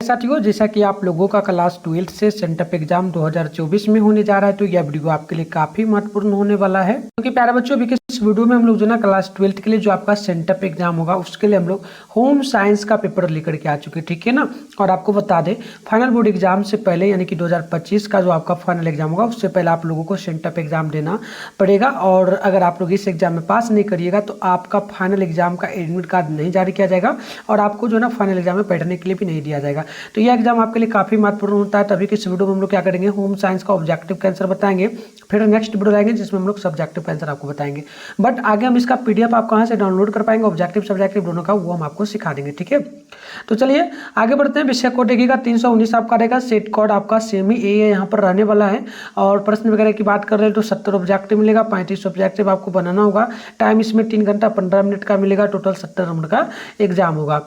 साथियों, जैसा कि आप लोगों का क्लास 12 से सेंटअप एग्जाम 2024 में होने जा रहा है, तो यह वीडियो आपके लिए काफी महत्वपूर्ण होने वाला है। क्योंकि प्यारे बच्चों, अभी इस वीडियो में हम लोग जो ना क्लास 12 के लिए जो आपका सेंटअप एग्जाम होगा उसके लिए हम लोग होम साइंस का पेपर लेकर के आ चुके हैं, ठीक है ना। और आपको बता दें, फाइनल बोर्ड एग्जाम से पहले यानी कि 2025 का जो आपका फाइनल एग्जाम होगा उससे पहले आप लोगों को सेंटअप एग्जाम देना पड़ेगा। और अगर आप लोग इस एग्जाम में पास नहीं करिएगा तो आपका फाइनल एग्जाम का एडमिट कार्ड नहीं जारी किया जाएगा और आपको जो ना फाइनल एग्जाम में बैठने के लिए भी नहीं दिया जाएगा। तो यह एग्जाम आपके लिए काफी महत्वपूर्ण होता है। तभी कि इस वीडियो में हम लोग क्या करेंगे, होम साइंस का ऑब्जेक्टिव का आंसर बताएंगे, फिर नेक्स्ट वीडियो लाएंगे जिसमें हम लोग सब्जेक्टिव का आंसर आपको बताएंगे। बट आगे हम इसका पीडीएफ आप कहां से डाउनलोड कर पाएंगे ऑब्जेक्टिव सब्जेक्टिव दोनों का, वो हम आपको सिखा देंगे, ठीक है। तो चलिए आगे बढ़ते हैं। विषय कोड देखिएगा 319 आपका रहेगा, सेट कोड आपका सेम ही ए यहाँ पर रहने वाला है। और प्रश्न वगैरह की बात कर रहे हैं तो 70 ऑब्जेक्टिव मिलेगा, 35 ऑब्जेक्टिव आपको बनाना होगा। टाइम इसमें 3 घंटा 15 मिनट का मिलेगा, टोटल 70 नंबर का एग्जाम होगा।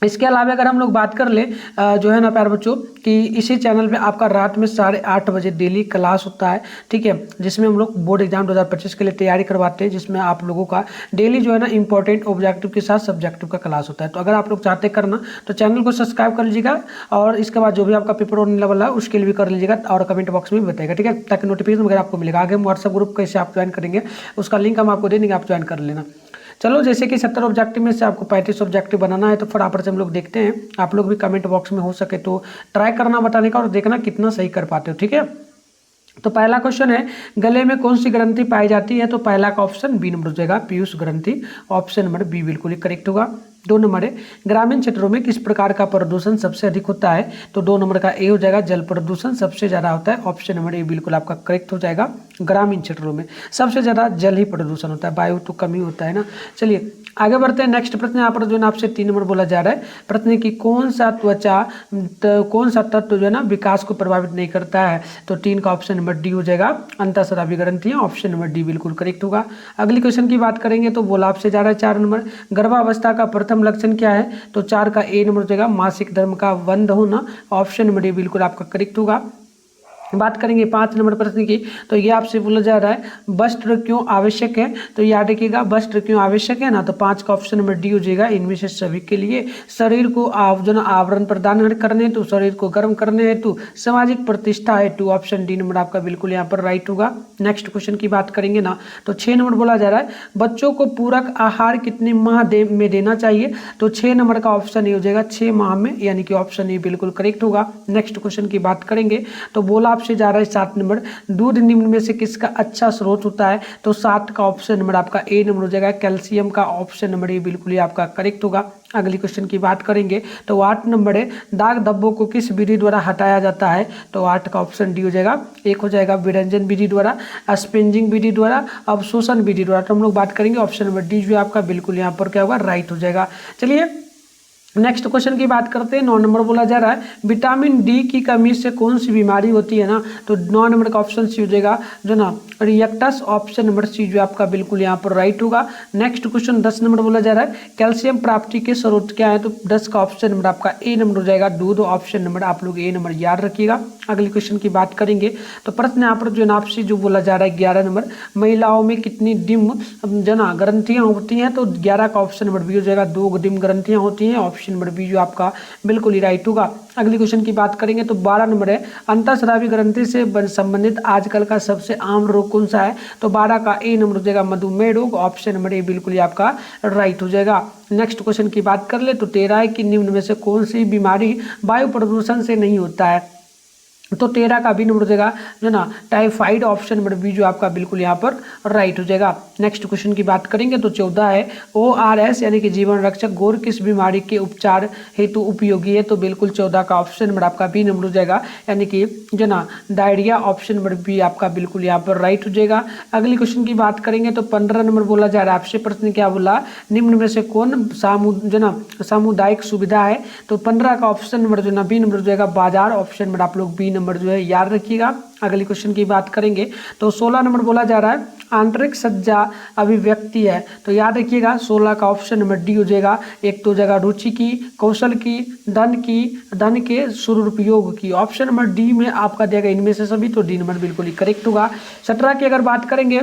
इसके अलावा अगर हम लोग बात कर ले जो है ना प्यारे बच्चों, कि इसी चैनल पे आपका रात में 8:30 बजे डेली क्लास होता है, ठीक है, जिसमें हम लोग बोर्ड एग्जाम 2025 के लिए तैयारी करवाते हैं, जिसमें आप लोगों का डेली जो है ना इंपॉर्टेंट ऑब्जेक्टिव के साथ सब्जेक्टिव का क्लास होता है। तो अगर आप लोग चाहते करना तो चैनल को सब्सक्राइब कर लीजिएगा और इसके बाद जो भी आपका पेपर होने वाला है उसके लिए भी कर लीजिएगा और कमेंट बॉक्स में भी बताएगा, ठीक है, ताकि नोटिफिकेशन वगैरह आपको मिलेगा। आगे हम व्हाट्सएप ग्रुप कैसे आप ज्वाइन करेंगे उसका लिंक हम आपको दे देंगे, आप ज्वाइन कर लेना। चलो, जैसे कि 70 ऑब्जेक्टिव में से आपको 35 ऑब्जेक्टिव बनाना है, तो फटाफट से हम लोग देखते हैं। आप लोग भी कमेंट बॉक्स में हो सके तो ट्राई करना बताने का और देखना कितना सही कर पाते हो, ठीक है। तो पहला क्वेश्चन है, गले में कौन सी ग्रंथि पाई जाती है? तो पहला का ऑप्शन बी नंबर हो जाएगा, पीयूष ग्रंथि। ऑप्शन नंबर बी बिल्कुल ही करेक्ट होगा। 2 नंबर है, ग्रामीण क्षेत्रों में किस प्रकार का प्रदूषण सबसे अधिक होता है? तो 2 नंबर का ए हो जाएगा, जल प्रदूषण सबसे ज्यादा होता है। ऑप्शन नंबर ए बिल्कुल आपका करेक्ट हो जाएगा। ग्रामीण क्षेत्रों में सबसे ज्यादा जल ही प्रदूषण होता है, वायु तो कम ही होता है ना। चलिए आगे बढ़ते हैं। नेक्स्ट प्रश्न यहाँ पर जो है ना आपसे 3 नंबर बोला जा रहा है। प्रश्न की कौन सा तत्व जो है ना विकास को प्रभावित नहीं करता है? तो 3 का ऑप्शन नंबर डी हो जाएगा, अंतःस्रावी ग्रंथियां। ऑप्शन नंबर डी बिल्कुल करेक्ट होगा। अगली क्वेश्चन की बात करेंगे तो बोला आपसे जा रहा है 4 नंबर, गर्भावस्था का प्रथम लक्षण क्या है? तो 4 का ए नंबर हो जाएगा, मासिक धर्म का बंद होना। ऑप्शन नंबर डी बिल्कुल आपका करेक्ट होगा। बात करेंगे 5 नंबर प्रश्न की, तो ये आपसे बोला जा रहा है वस्त्र क्यों आवश्यक है? तो याद रखिएगा, वस्त्र क्यों आवश्यक है ना, तो 5 का ऑप्शन नंबर डी हो जाएगा, इनमें से सभी के लिए। शरीर को आवरण प्रदान करने हेतु, शरीर को गर्म करने हेतु, सामाजिक प्रतिष्ठा हेतु। ऑप्शन डी नंबर आपका बिल्कुल यहाँ पर राइट होगा। नेक्स्ट क्वेश्चन की बात करेंगे ना, तो 6 नंबर बोला जा रहा है बच्चों को पूरक आहार कितने माह में देना चाहिए? तो 6 नंबर का ऑप्शन ये हो जाएगा 6 माह में, यानी कि ऑप्शन ए बिल्कुल करेक्ट होगा। नेक्स्ट क्वेश्चन की बात करेंगे तो बोला से जा रहा है 7 नंबर, दूध निम्न में से किसका अच्छा स्रोत होता है? तो 7 का ऑप्शन नंबर आपका ए नंबर हो जाएगा, कैल्शियम का। ऑप्शन नंबर ए बिल्कुल ही आपका करेक्ट होगा। अगली क्वेश्चन की बात करेंगे तो 8 नंबर है, दाग धब्बों को किस विधि द्वारा हटाया जाता है? तो 8 का ऑप्शन डी हो जाएगा। एक हो जाएगा विरंजन विधि द्वारा, स्पेंजिंग विधि द्वारा, अवशोषण विधि द्वारा। तो हम लोग बात करेंगे ऑप्शन नंबर डी जो आपका बिल्कुल यहाँ पर क्या होगा, राइट हो जाएगा। चलिए नेक्स्ट क्वेश्चन की बात करते हैं। 9 नंबर बोला जा रहा है विटामिन डी की कमी से कौन सी बीमारी होती है ना? तो 9 नंबर का ऑप्शन सी हो जाएगा जो ना रिएक्टस। ऑप्शन नंबर सी जो आपका बिल्कुल यहाँ पर राइट होगा। नेक्स्ट क्वेश्चन 10 नंबर बोला जा रहा है कैल्शियम प्राप्ति के स्रोत क्या है? तो 10 का ऑप्शन नंबर आपका ए नंबर हो जाएगा, दूध। ऑप्शन नंबर आप लोग ए नंबर याद रखिएगा। अगली क्वेश्चन की बात करेंगे तो प्रश्न यहाँ पर जो नाप से जो बोला जा रहा है 11 नंबर, महिलाओं में कितनी डिम्ब जो ना ग्रंथियां होती हैं? तो 11 का ऑप्शन नंबर बी हो जाएगा, 2 डिम्ब ग्रंथियां होती हैं। ऑप्शन नंबर बी जो आपका बिल्कुल ही राइट होगा। अगली क्वेश्चन की बात करेंगे तो 12 नंबर है, अंतःस्रावी ग्रंथि से संबंधित आजकल का सबसे आम रोग कौन सा है? तो 12 का ए नंबर हो जाएगा, मधुमेह रोग। ऑप्शन नंबर ए बिल्कुल ही आपका राइट हो जाएगा। नेक्स्ट क्वेश्चन की बात कर ले तो 13 की निम्न में से कौन सी बीमारी वायु प्रदूषण से नहीं होता है? तो 13 का बी नंबर हो जाएगा जो ना टाइफाइड। ऑप्शन नंबर बी जो आपका बिल्कुल यहाँ पर राइट हो जाएगा। नेक्स्ट क्वेश्चन की बात करेंगे तो 14 है, ORS यानी कि जीवन रक्षक घोर किस बीमारी के उपचार हेतु उपयोगी है? तो बिल्कुल 14 का ऑप्शन नंबर आपका बी नंबर हो जाएगा, यानी कि जो ना डायरिया। ऑप्शन नंबर बी आपका बिल्कुल यहाँ पर राइट हो जाएगा। अगली क्वेश्चन की बात करेंगे तो 15 नंबर बोला जा रहा है आपसे प्रश्न क्या बोला, निम्न में से कौन जो ना सामुदायिक सुविधा है? तो 15 का ऑप्शन नंबर जो ना बी नंबर हो जाएगा, बाजार। ऑप्शन नंबर आप लोग बी नंबर जो है याद रखिएगा। अगली क्वेश्चन की बात करेंगे तो 16 नंबर बोला जा रहा है आंतरिक सज्जा अभिव्यक्ति है। तो याद रखिएगा 16 का ऑप्शन नंबर डी हो जाएगा, एक तो जगह रुचि की, कौशल की, धन के सुरुपयोग की। ऑप्शन नंबर डी में आपका देगा इनमें से सभी, तो डी नंबर बिल्कुल ही करेक्ट होगा। 17 की अगर बात करेंगे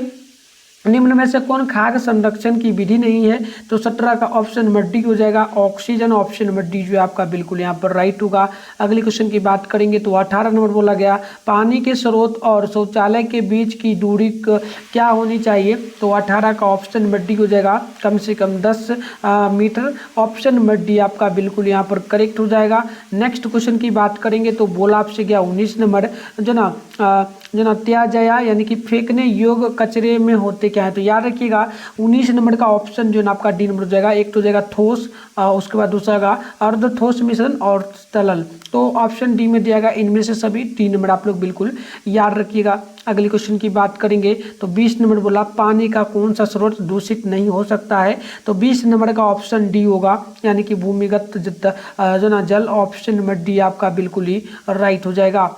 निम्न में से कौन खाद्य संरक्षण की विधि नहीं है? तो 17 का ऑप्शन नंबर डी हो जाएगा ऑक्सीजन। ऑप्शन नंबर डी जो है आपका बिल्कुल यहाँ पर राइट होगा। अगले क्वेश्चन की बात करेंगे तो 18 नंबर बोला गया पानी के स्रोत और शौचालय के बीच की दूरी क्या होनी चाहिए? तो 18 का ऑप्शन नंबर डी हो जाएगा कम से कम 10 मीटर। ऑप्शन नंबर डी आपका बिल्कुल यहाँ पर करेक्ट हो जाएगा। नेक्स्ट क्वेश्चन की बात करेंगे तो बोला आपसे गया 19 नंबर जो ना त्याज्या यानी कि फेंकने योग्य कचरे में होते क्या है? तो याद रखिएगा 19 नंबर का ऑप्शन जो है ना आपका डी नंबर हो जाएगा। एक तो हो जाएगा ठोस, उसके बाद दूसरा का अर्ध ठोस मिश्रण और तरल। तो ऑप्शन डी में दिया गया इनमें से सभी 3 नंबर आप लोग बिल्कुल याद रखिएगा। अगले क्वेश्चन की बात करेंगे तो 20 नंबर बोला पानी का कौन सा स्रोत दूषित नहीं हो सकता है? तो 20 नंबर का ऑप्शन डी होगा यानी कि भूमिगत जो ना जल। ऑप्शन नंबर डी आपका बिल्कुल ही राइट हो जाएगा।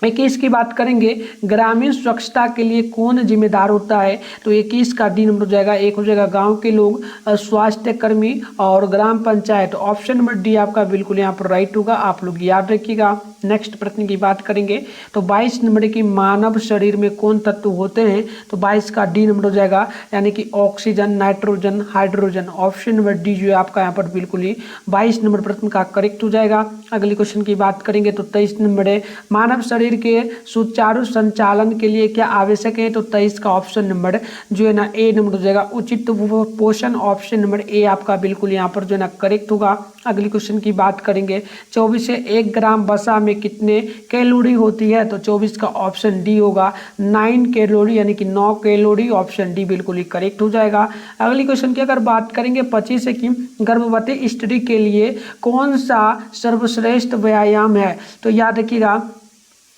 21 की बात करेंगे ग्रामीण स्वच्छता के लिए कौन जिम्मेदार होता है? तो 21 का डी नंबर हो जाएगा। एक हो जाएगा गांव के लोग, स्वास्थ्य कर्मी और ग्राम पंचायत। ऑप्शन नंबर डी आपका बिल्कुल यहाँ पर राइट होगा, आप लोग याद रखिएगा। नेक्स्ट प्रश्न की बात करेंगे तो 22 नंबर की मानव शरीर में कौन तत्व होते हैं? तो 22 का डी नंबर हो जाएगा यानी कि oxygen, nitrogen, hydrogen. Option number D जो है आपका यहाँ पर बिल्कुल ही 22 नंबर प्रश्न का करेक्ट हो जाएगा। अगले क्वेश्चन की बात करेंगे तो 23 नंबर है मानव शरीर के सुचारू संचालन के लिए क्या आवश्यक है? तो 23 का ऑप्शन नंबर जो है ना ए नंबर हो जाएगा उचित पोषण। ऑप्शन नंबर ए आपका बिल्कुल यहाँ पर जो है ना करेक्ट होगा। अगली क्वेश्चन की बात करेंगे 24 से 1 ग्राम वसा में कितने कैलोरी होती है? तो 24 का ऑप्शन डी होगा 9 कैलोरी यानी कि 9 कैलोरी। ऑप्शन डी बिल्कुल ही करेक्ट हो जाएगा। अगली क्वेश्चन की अगर बात करेंगे 25 की गर्भवती स्त्री के लिए कौन सा सर्वश्रेष्ठ व्यायाम है? तो याद रखिएगा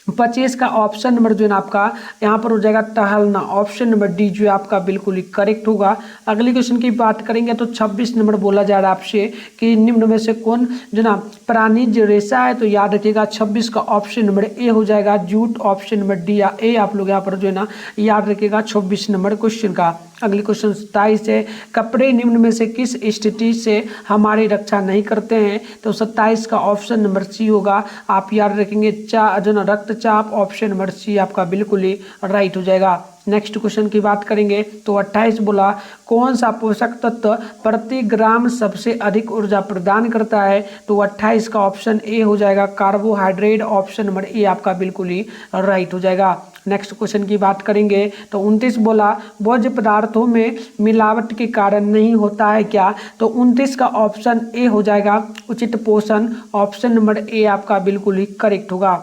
25 का ऑप्शन नंबर जो है ना आपका यहाँ पर हो जाएगा टहलना। ऑप्शन नंबर डी जो है आपका बिल्कुल ही करेक्ट होगा। अगली क्वेश्चन की बात करेंगे तो 26 नंबर बोला जा रहा है आपसे कि निम्न में से कौन जो ना प्राणीज रेशा है? तो याद रखिएगा 26 का ऑप्शन नंबर ए हो जाएगा जूट। ऑप्शन नंबर डी या ए आप लोग यहाँ पर जो है ना याद रखिएगा 26 नंबर क्वेश्चन का। अगली क्वेश्चन 27 है कपड़े निम्न में से किस स्थिति से हमारी रक्षा नहीं करते हैं? तो 27 का ऑप्शन नंबर सी होगा, आप याद रखेंगे जो ना रक्तचाप। ऑप्शन नंबर सी आपका बिल्कुल ही राइट हो जाएगा। नेक्स्ट क्वेश्चन की बात करेंगे तो 28 बोला कौन सा पोषक तत्व प्रति ग्राम सबसे अधिक ऊर्जा प्रदान करता है? तो 28 का ऑप्शन ए हो जाएगा कार्बोहाइड्रेट। ऑप्शन नंबर ए आपका बिल्कुल ही राइट हो जाएगा। नेक्स्ट क्वेश्चन की बात करेंगे तो 29 बोला भोज्य पदार्थों में मिलावट के कारण नहीं होता है क्या? तो 29 का ऑप्शन ए हो जाएगा उचित पोषण। ऑप्शन नंबर ए आपका बिल्कुल ही करेक्ट होगा।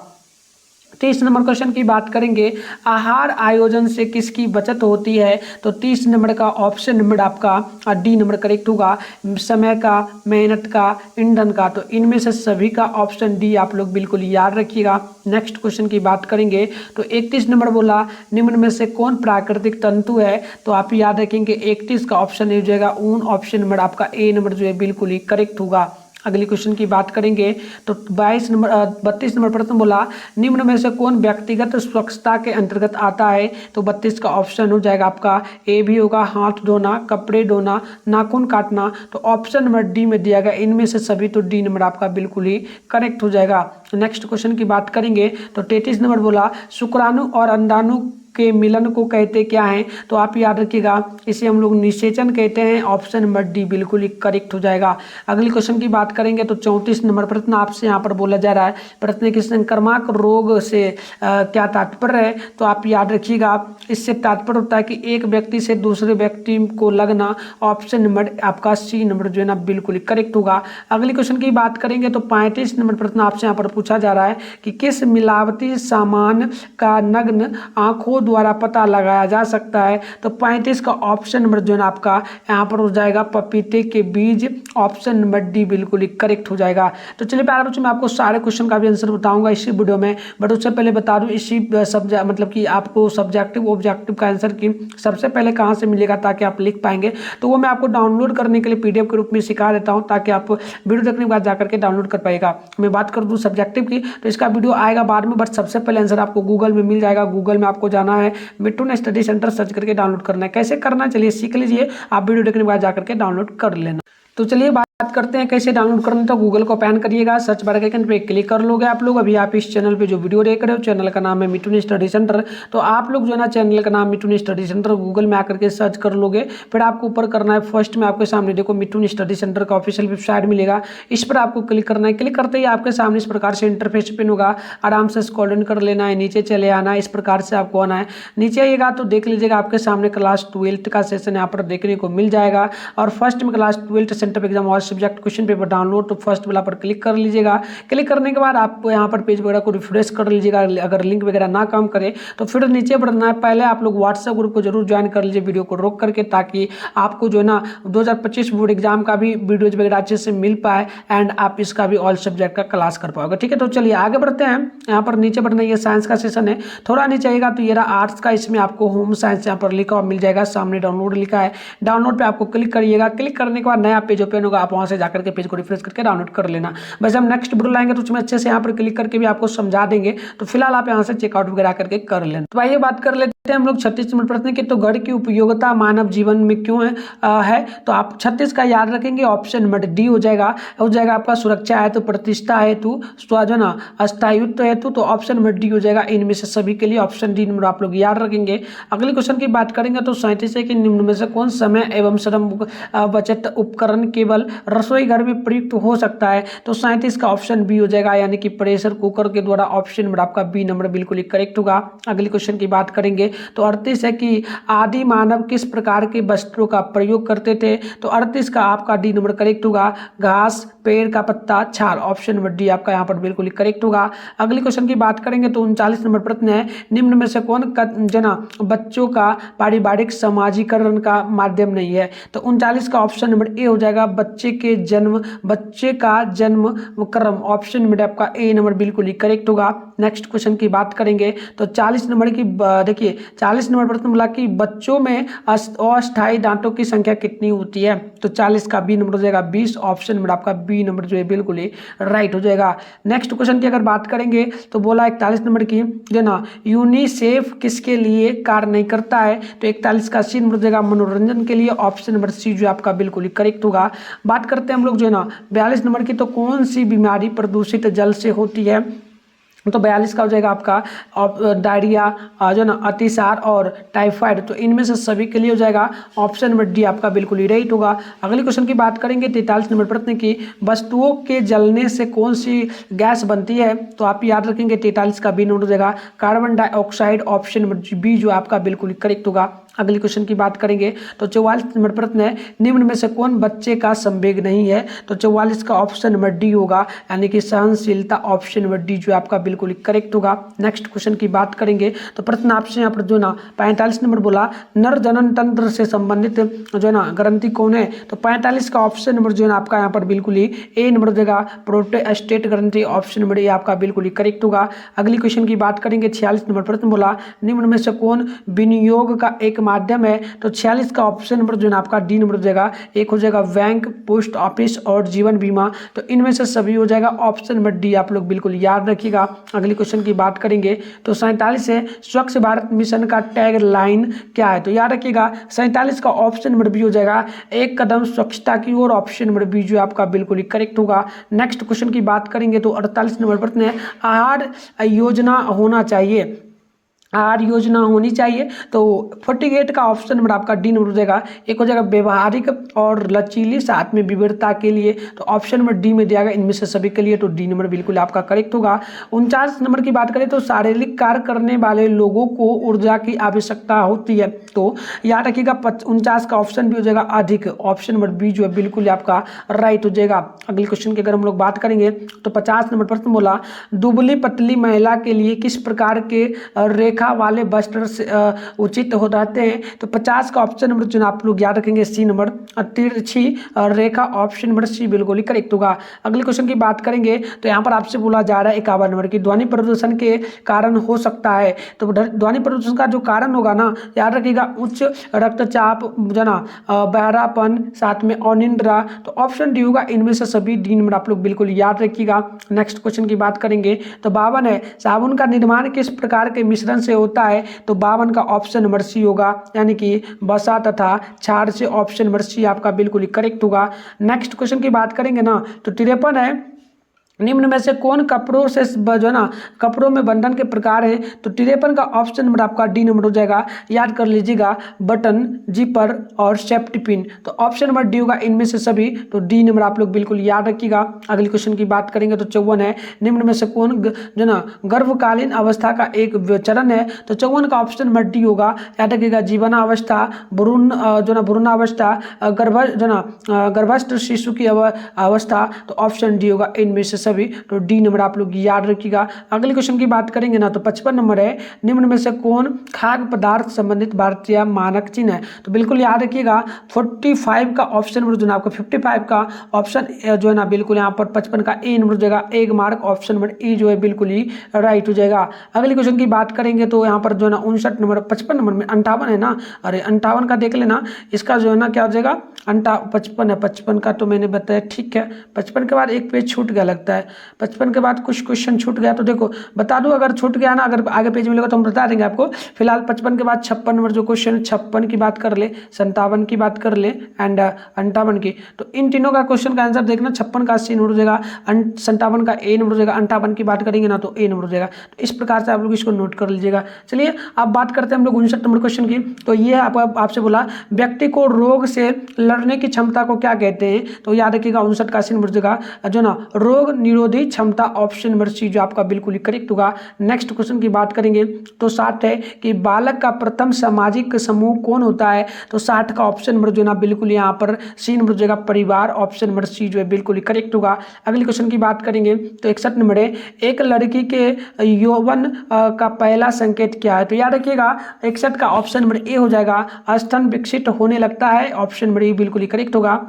30 नंबर क्वेश्चन की बात करेंगे आहार आयोजन से किसकी बचत होती है? तो 30 नंबर का ऑप्शन नंबर आपका डी नंबर करेक्ट होगा समय का, मेहनत का, ईंधन का। तो इनमें से सभी का ऑप्शन डी आप लोग बिल्कुल याद रखिएगा। नेक्स्ट क्वेश्चन की बात करेंगे तो 31 नंबर बोला निम्न में से कौन प्राकृतिक तंतु है? तो आप याद रखेंगे 31 का ऑप्शन हो जाएगा ऊन। ऑप्शन नंबर आपका ए नंबर जो है बिल्कुल ही करेक्ट होगा। अगली क्वेश्चन की बात करेंगे तो 32 नंबर प्रश्न बोला निम्न में से कौन व्यक्तिगत स्वच्छता के अंतर्गत आता है? तो 32 का ऑप्शन हो जाएगा आपका ए भी होगा हाथ धोना, कपड़े धोना, नाखून काटना। तो ऑप्शन नंबर डी में दिया गया इनमें से सभी, तो डी नंबर आपका बिल्कुल ही करेक्ट हो जाएगा। नेक्स्ट क्वेश्चन की बात करेंगे तो 33 नंबर बोला शुक्राणु और अंडाणु के मिलन को कहते क्या हैं? तो आप याद रखिएगा इसे हम लोग निषेचन कहते हैं। ऑप्शन नंबर डी बिल्कुल ही करेक्ट हो जाएगा। अगली क्वेश्चन की बात करेंगे तो 34 नंबर प्रश्न आपसे यहाँ पर बोला जा रहा है प्रश्न कि संक्रामक रोग से क्या तात्पर्य है? तो आप याद रखिएगा इससे तात्पर्य होता है कि एक व्यक्ति से दूसरे व्यक्ति को लगना। ऑप्शन नंबर आपका सी नंबर जो है ना बिल्कुल ही करेक्ट होगा। अगली क्वेश्चन की बात करेंगे तो 35 नंबर प्रश्न आपसे यहाँ पर पूछा जा रहा है कि किस मिलावटी सामान का नग्न आंखों द्वारा पता लगाया जा सकता है? तो 35 का ऑप्शन नंबर जो है ना आपका यहाँ पर हो जाएगा पपीते के बीज। ऑप्शन नंबर डी बिल्कुल ही करेक्ट हो जाएगा। तो चलिए प्यारे बच्चों मैं आपको सारे क्वेश्चन का भी आंसर बताऊंगा इसी वीडियो में, बट उससे पहले बता दूं इसी सब्जेक्ट मतलब कि आपको सब्जेक्टिव ऑब्जेक्टिव का आंसर की सबसे पहले कहाँ से मिलेगा ताकि आप लिख पाएंगे, तो वो मैं आपको डाउनलोड करने के लिए PDF के रूप में सिखा देता हूँ ताकि आप वीडियो देखने के बाद जाकर के डाउनलोड कर पाएगा। मैं बात कर दूँ सब्जेक्टिव की तो इसका वीडियो आएगा बाद में, बट सबसे पहले आंसर आपको गूगल में मिल जाएगा। गूगल में आपको जाना है मिट्टू स्टडी सेंटर सर्च करके डाउनलोड करना है। कैसे करना है चलिए सीख लीजिए, आप वीडियो देखने के बाद जाकर के डाउनलोड कर लेना। तो चलिए बात करते हैं कैसे डाउनलोड करना। तो गूगल को ओपन करिएगा, सर्च बार के आइकन पे क्लिक कर लोगे आप लोग। अभी आप इस चैनल पे जो वीडियो देख रहे हो, चैनल का नाम है मिठुन स्टडी सेंटर। तो आप लोग जो है ना चैनल का नाम मिठुन स्टडी सेंटर गूगल में आकर के सर्च कर लोगे। फिर आपको ऊपर करना है, फर्स्ट में आपके सामने देखो मिठुन स्टडी सेंटर का ऑफिशियल वेबसाइट मिलेगा, इस पर आपको क्लिक करना है। क्लिक करते ही आपके सामने इस प्रकार से इंटरफेस ओपन होगा। आराम से स्क्रॉल डाउन कर लेना है, नीचे चले आना है, इस प्रकार से आपको आना है। नीचे आइएगा तो देख लीजिएगा आपके सामने क्लास 12 का सेशन यहाँ पर देखने को मिल जाएगा। और फर्स्ट में class 12 centre exam all subject question paper download, तो फर्स्ट वाला पर क्लिक कर लीजिएगा। क्लिक करने के बाद आपको यहाँ पर पेज वगैरह को रिफ्रेश कर लीजिएगा। अगर लिंक वगैरह ना काम करे तो फिर नीचे बढ़ना है। पहले आप लोग व्हाट्सएप ग्रुप को जरूर ज्वाइन कर लीजिए वीडियो को रोक करके, ताकि आपको जो है ना 2025 बोर्ड एग्जाम का भी वीडियोज वगैरह अच्छे से मिल पाए एंड आप इसका भी ऑल सब्जेक्ट का क्लास कर पाओगे। ठीक है, तो चलिए आगे बढ़ते हैं। यहाँ पर नीचे बढ़ना, ये साइंस का सेशन है। थोड़ा नीचे आएगा तो ये रहा आर्ट्स का, इसमें आपको होम साइंस यहाँ पर लिखा हुआ मिल जाएगा। सामने डाउनलोड लिखा है, डाउनलोड पे आपको क्लिक करिएगा। क्लिक करने के बाद नया पेज ओपन होगा, आप वहाँ से जाकर के पेज को रिफ्रेश करके डाउनलोड कर लेना। वैसे हम नेक्स्ट वीडियो लाएंगे तो उसमें अच्छे से यहाँ पर क्लिक करके भी आपको समझा देंगे। तो फिलहाल आप यहाँ से चेकआउट वगैरह करके कर लेना। तो आइए बात कर लेते हैं हम लोग 36 नंबर प्रश्न की। तो गढ़ की उपयोगिता मानव जीवन में क्यों है। तो आप 36 का याद रखेंगे, ऑप्शन नंबर डी हो जाएगा आपका सुरक्षा हेतु, प्रतिष्ठा हेतु, जो ना अस्थायित्व हेतु। तो ऑप्शन नंबर डी हो जाएगा इनमें से सभी के लिए, ऑप्शन डी नंबर आप लोग याद रखेंगे। अगले क्वेश्चन की बात करेंगे तो 37 है कि निम्न में से कौन समय एवं श्रम बचत उपकरण केवल रसोई घर में प्रयुक्त हो सकता है। तो 37 का ऑप्शन बी हो जाएगा, यानी कि प्रेशर कुकर के द्वारा। ऑप्शन नंबर आपका बी नंबर बिल्कुल ही करेक्ट होगा। अगले क्वेश्चन की बात करेंगे तो 38 है कि आदि मानव किस प्रकार के वस्त्रों का प्रयोग करते थे। तो 38 का आपका डी नंबर करेक्ट होगा, घास, पेड़ का पत्ता, छाल। ऑप्शन नंबर डी आपका यहाँ पर बिल्कुल ही करेक्ट होगा। अगले क्वेश्चन की बात करेंगे तो 39 नंबर प्रश्न है, निम्न में से कौन जना बच्चों का पारिवारिक समाजीकरण का माध्यम नहीं है। तो 39 का ऑप्शन नंबर ए हो जाएगा, बच्चे का जन्म क्रम। ऑप्शन नंबर आपका ए नंबर बिल्कुल ही करेक्ट होगा। नेक्स्ट क्वेश्चन की बात करेंगे तो 40 नंबर की देखिए 40 नंबर प्रश्न बोला कि बच्चों में अस्थायी दांतों की संख्या कितनी होती है। तो 40 का बी नंबर हो जाएगा 20। ऑप्शन नंबर आपका बी नंबर जो है बिल्कुल ही राइट हो जाएगा। नेक्स्ट क्वेश्चन की अगर बात करेंगे तो बोला 41 नंबर की जो ना यूनिसेफ किसके लिए कार्य नहीं करता है। तो 41 का सी नंबर हो जाएगा मनोरंजन के लिए। ऑप्शन नंबर सी जो आपका बिल्कुल ही करेक्ट होगा। बात करते हैं हम लोग जो है ना 42 नंबर की, तो कौन सी बीमारी प्रदूषित जल से होती है। तो 42 का हो जाएगा आपका डायरिया, जो ना अतिसार और टाइफाइड। तो इनमें से सभी के लिए हो जाएगा ऑप्शन नंबर डी आपका बिल्कुल ही राइट होगा। अगले क्वेश्चन की बात करेंगे 43 नंबर प्रश्न की, वस्तुओं के जलने से कौन सी गैस बनती है। तो आप याद रखेंगे 43 का बी नंबर हो जाएगा carbon dioxide. Option number B जो आपका बिल्कुल ही करेक्ट होगा। अगले क्वेश्चन की बात करेंगे तो 44 नंबर प्रश्न है, निम्न में से कौन बच्चे का संवेग नहीं है। तो 44 का ऑप्शन नंबर डी होगा, यानी कि सहनशीलता। ऑप्शन नंबर डी जो आपका बिल्कुल ही करेक्ट होगा। नेक्स्ट क्वेश्चन की बात करेंगे तो प्रश्न आपसे यहाँ पर जो ना 45 नंबर बोला, नर जनन तंत्र से संबंधित जो है ना ग्रंथि कौन है। तो 45 का ऑप्शन नंबर जो है ना आपका यहाँ पर बिल्कुल ही ए नंबर हो जाएगा प्रोस्टेट ग्रंथि। ऑप्शन नंबर ए आपका बिल्कुल ही करेक्ट होगा। अगली क्वेश्चन की बात करेंगे 46 नंबर प्रश्न बोला, निम्न में से कौन विनियोग का एक माध्यम है। तो 46 का ऑप्शन नंबर जो है आपका डी नंबर हो जाएगा, एक हो जाएगा बैंक, पोस्ट ऑफिस और जीवन बीमा। तो इनमें से सभी हो जाएगा ऑप्शन नंबर डी, आप लोग बिल्कुल याद रखिएगा। अगली क्वेश्चन की बात करेंगे तो 47 है, स्वच्छ भारत मिशन का टैग लाइन क्या है। तो याद रखिएगा 47 का ऑप्शन नंबर बी हो जाएगा, एक कदम स्वच्छता की ओर। ऑप्शन नंबर बी जो आपका बिल्कुल ही करेक्ट होगा। नेक्स्ट क्वेश्चन की बात करेंगे तो 48 नंबर प्रश्न है, आहार योजना होना चाहिए, आहार योजना होनी चाहिए। तो 48 का ऑप्शन नंबर आपका डी नंबर हो जाएगा, एक हो जाएगा व्यवहारिक और लचीली, साथ में विविधता के लिए। तो ऑप्शन नंबर डी में दिया गया इनमें से सभी के लिए। तो डी नंबर बिल्कुल आपका करेक्ट होगा। 49 नंबर की बात करें तो शारीरिक कार्य करने वाले लोगों को ऊर्जा की आवश्यकता होती है। तो याद रखिएगा 49 का ऑप्शन भी हो जाएगा अधिक। ऑप्शन नंबर बी जो है बिल्कुल आपका राइट हो जाएगा। अगले क्वेश्चन की अगर हम लोग बात करेंगे तो 50 नंबर प्रश्न बोला, दुबली पतली महिला के लिए किस प्रकार के रेखा वाले वस्त्र उचित हो जाते हैं। तो 50 का ऑप्शन नंबर जो आप लोग याद रखेंगे सी नंबर तिरछी रेखा। ऑप्शन नंबर सी बिल्कुल ही करेक्ट होगा। अगले क्वेश्चन की बात करेंगे तो यहाँ पर आपसे बोला जा रहा है 51 नंबर की, ध्वनि प्रदूषण के कारण हो सकता है। तो ध्वनि प्रदूषण का जो कारण होगा ना, याद रखिएगा उच्च रक्तचाप, जना बहरापन, साथ में अनिद्रा। तो ऑप्शन डी होगा इनमें से सभी। डी नंबर आप लोग बिल्कुल याद रखिएगा। नेक्स्ट क्वेश्चन की बात करेंगे तो 52 है, साबुन का निर्माण किस प्रकार के मिश्रण से से होता है तो 52 का ऑप्शन नंबर सी होगा, यानी कि वसा तथा छाड़ से ऑप्शन नंबर सी आपका बिल्कुल ही करेक्ट होगा। नेक्स्ट क्वेश्चन की बात करेंगे ना तो 53 है, निम्न में से कौन कपड़ों से जो है ना कपड़ों में बंधन के प्रकार है, तो 53 का ऑप्शन नंबर आपका डी नंबर हो जाएगा। याद कर लीजिएगा, बटन, जिपर और सेफ्टी पिन, तो ऑप्शन नंबर डी होगा इनमें से सभी, तो डी नंबर आप लोग बिल्कुल याद रखिएगा। अगली क्वेश्चन की बात करेंगे तो 54 है, निम्न में से कौन जो ना गर्भकालीन अवस्था का एक चरण है, तो 54 का ऑप्शन नंबर डी होगा। याद रखिएगा, जीवनावस्था, भ्रूण जो ना भ्रूणावस्था, गर्भस्थ शिशु की अवस्था, तो ऑप्शन डी होगा इनमें से सभी, तो डी नंबर आप लोग याद रखिएगा। अगले क्वेश्चन की बात करेंगे ना तो 55 नंबर है, निम्न में से कौन खाद्य पदार्थ संबंधित भारतीय मानक चिन्ह है, तो बिल्कुल याद रखिएगा 45 का ऑप्शन नंबर जो ना आपको 55 का ऑप्शन जो है ना बिल्कुल यहाँ पर 55 का ए नंबर हो जाएगा, एक मार्क ऑप्शन नंबर ई जो है बिल्कुल ही राइट हो जाएगा। अगले क्वेश्चन की बात करेंगे तो यहाँ पर जो है ना 59 नंबर, 55 नंबर में 58 है ना, अरे 58 का देख लेना, इसका जो है ना क्या हो जाएगा 55 है, 55 का तो मैंने बताया ठीक है। 55 के बाद एक पेज छूट गया लगता है, 55 के बाद कुछ क्वेश्चन छूट गया, तो देखो बता दूं अगर छूट गया ना, अगर आगे पेज मिलेगा तो हम बता देंगे आपको। फिलहाल 55 के बाद 56 नंबर जो क्वेश्चन, 56 की बात कर ले, 57 की बात कर ले एंड 58 की, तो इन तीनों का क्वेश्चन का आंसर देखना, 56 का सी नंबर हो जाएगा, 57 का ए नंबर हो जाएगा, 58 की बात करेंगे ना तो ए नंबर हो जाएगा। तो इस प्रकार से आप लोग इसको नोट कर लीजिएगा। चलिए अब बात करते हैं हम लोग 59 नंबर क्वेश्चन की, तो ये आपसे बोला व्यक्ति को रोग से लड़ने की क्षमता को क्या कहते हैं, तो याद रखिएगा 59 का सी नंबर हो जाएगा जो ना रोग निरोधी क्षमता, ऑप्शन नंबर सी जो आपका बिल्कुल ही करेक्ट होगा। नेक्स्ट क्वेश्चन की बात करेंगे तो 60 है कि बालक का प्रथम सामाजिक समूह कौन होता है, तो 60 का ऑप्शन नंबर जो ना बिल्कुल यहाँ पर सी नंबर हो जाएगा परिवार, ऑप्शन नंबर सी जो है बिल्कुल ही करेक्ट होगा। अगले क्वेश्चन की बात करेंगे तो 61 नंबर है, एक लड़की के यौवन का पहला संकेत क्या है, तो याद रखिएगा 61 का ऑप्शन नंबर ए हो जाएगा, स्तन विकसित होने लगता है, ऑप्शन नंबर ए बिल्कुल ही करेक्ट होगा।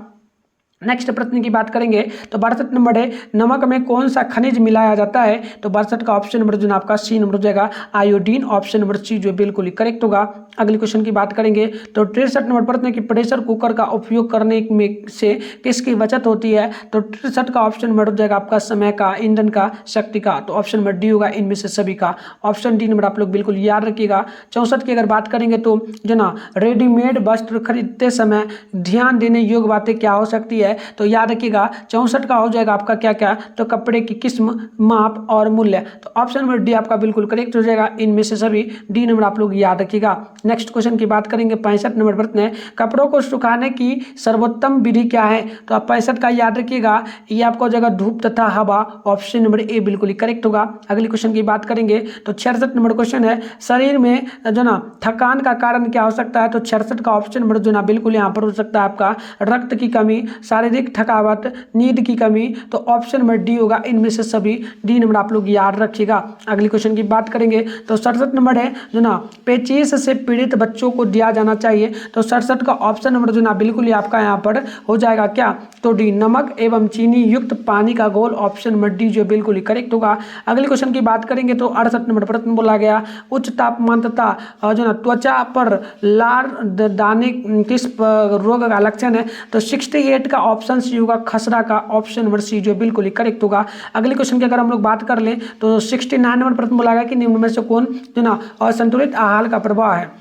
नेक्स्ट प्रश्न की बात करेंगे तो 62 नंबर है, नमक में कौन सा खनिज मिलाया जाता है, तो 62 का ऑप्शन नंबर जो आपका सी नंबर हो जाएगा आयोडीन, ऑप्शन नंबर सी जो बिल्कुल ही करेक्ट होगा। अगले क्वेश्चन की बात करेंगे तो 63 नंबर प्रश्न की प्रेशर कुकर का उपयोग करने में से किसकी बचत होती है, तो 63 का ऑप्शन नंबर हो जाएगा आपका समय का, ईंधन का, शक्ति का, तो ऑप्शन नंबर डी होगा इनमें से सभी का, ऑप्शन डी नंबर आप लोग बिल्कुल याद रखिएगा। 64 की अगर बात करेंगे तो जो ना रेडीमेड वस्त्र खरीदते समय ध्यान देने योग्य बातें क्या हो सकती है, तो याद रखिएगा 64 का हो जाएगा आपका क्या क्या, तो कपड़े की किस्म, माप और मूल्य, तो ऑप्शन नंबर डी आपका बिल्कुल करेक्ट हो जाएगा इनमें से सभी, डी नंबर आप लोग याद रखिएगा। नेक्स्ट क्वेश्चन की बात करेंगे 65 नंबर प्रश्न है, कपड़ों को सुखाने की सर्वोत्तम विधि क्या है, तो आप 65 का याद रखिएगा, ये आपका हो जाएगा धूप तथा हवा, ऑप्शन नंबर ए बिल्कुल ही करेक्ट होगा। अगले क्वेश्चन की बात करेंगे तो 66 नंबर क्वेश्चन है, शरीर में जो ना थकान का कारण क्या हो सकता है, तो 66 का ऑप्शन नंबर जो ना बिल्कुल यहाँ पर हो सकता है आपका रक्त की कमी, शारीरिक थकावट, नींद की कमी, तो ऑप्शन नंबर डी होगा इनमें से सभी, डी नंबर आप लोग याद रखिएगा। अगली क्वेश्चन की बात करेंगे तो 67 नंबर है जो ना पेचिश से पीड़ित बच्चों को दिया जाना चाहिए, तो 67 का ऑप्शन नंबर जो ना बिल्कुल ही आपका यहाँ पर हो जाएगा क्या, तो डी नमक एवं चीनी युक्त पानी का घोल, ऑप्शन नंबर डी जो बिल्कुल ही करेक्ट होगा। अगले क्वेश्चन की बात करेंगे तो 68 नंबर प्रश्न बोला गया, उच्च तापमान तथा जो ना त्वचा पर लाल दाने किस रोग का लक्षण है, तो 68 का ऑप्शन सी होगा खसरा का, ऑप्शन नंबर सी जो बिल्कुल ही करेक्ट होगा। अगले क्वेश्चन की अगर हम लोग बात कर लें तो 69 नंबर प्रश्न बोला गया कि निम्न में से कौन जो ना असंतुलित आहार का प्रभाव है,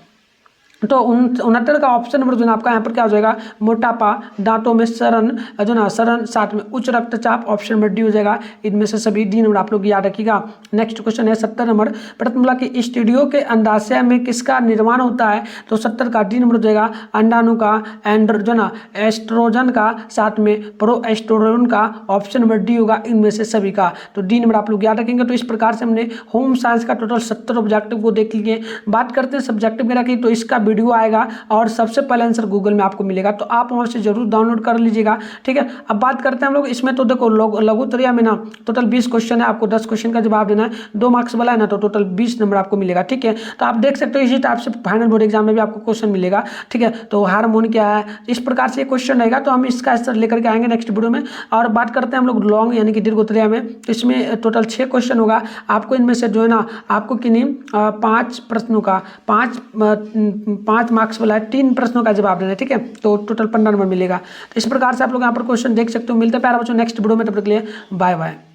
तो 69 का ऑप्शन नंबर जो ना आपका यहाँ पर क्या हो जाएगा मोटापा, दांतों में सड़न जो ना सड़न, साथ में उच्च रक्तचाप, ऑप्शन नंबर डी हो जाएगा इनमें से सभी, डी नंबर आप लोग याद रखिएगा। नेक्स्ट क्वेश्चन है 70 नंबर प्रश्न बोला कि स्टूडियो के अंडाशय में किसका निर्माण होता है, तो 70 का डी नंबर हो जाएगा अंडाणु का, जो ना एस्ट्रोजन का, साथ में प्रोएस्टेरोन का, ऑप्शन नंबर डी होगा इनमें से सभी का, तो डी नंबर आप लोग याद रखेंगे। तो इस प्रकार से हमने होम साइंस का टोटल 70 ऑब्जेक्टिव को देख लिए। बात करते हैं सब्जेक्टिव वगैरह की, तो इसका वीडियो आएगा और सबसे पहले आंसर गूगल में आपको मिलेगा, तो आप वहां से जरूर डाउनलोड कर लीजिएगा, ठीक है। अब बात करते हैं हम लोग इसमें, तो देखो लघुत्तरीय में ना टोटल 20 क्वेश्चन है, आपको 10 क्वेश्चन का जवाब देना है, 2 मार्क्स वाला है ना, तो टोटल 20 नंबर आपको मिलेगा, ठीक है। तो आप देख सकते हो इसी टाइप से फाइनल बोर्ड एग्जाम में भी आपको क्वेश्चन मिलेगा, ठीक है। तो हार्मोन क्या है, इस प्रकार से क्वेश्चन रहेगा, तो हम इसका आंसर लेकर के आएंगे नेक्स्ट वीडियो में। और बात करते हैं हम लोग लॉन्ग यानी कि दीर्घोत्तरीय में, तो इसमें टोटल 6 क्वेश्चन होगा, आपको इनमें से जो है ना आपको किन्हीं 5 प्रश्नों का 5 मार्क्स वाला है, 3 प्रश्नों का जवाब देना है, ठीक है। तो टोटल 15 नंबर मिलेगा। तो इस प्रकार से आप लोग यहाँ पर क्वेश्चन देख सकते हो। मिलते हैं प्यारे बच्चों नेक्स्ट वीडियो में, तब तक के लिए बाय बाय।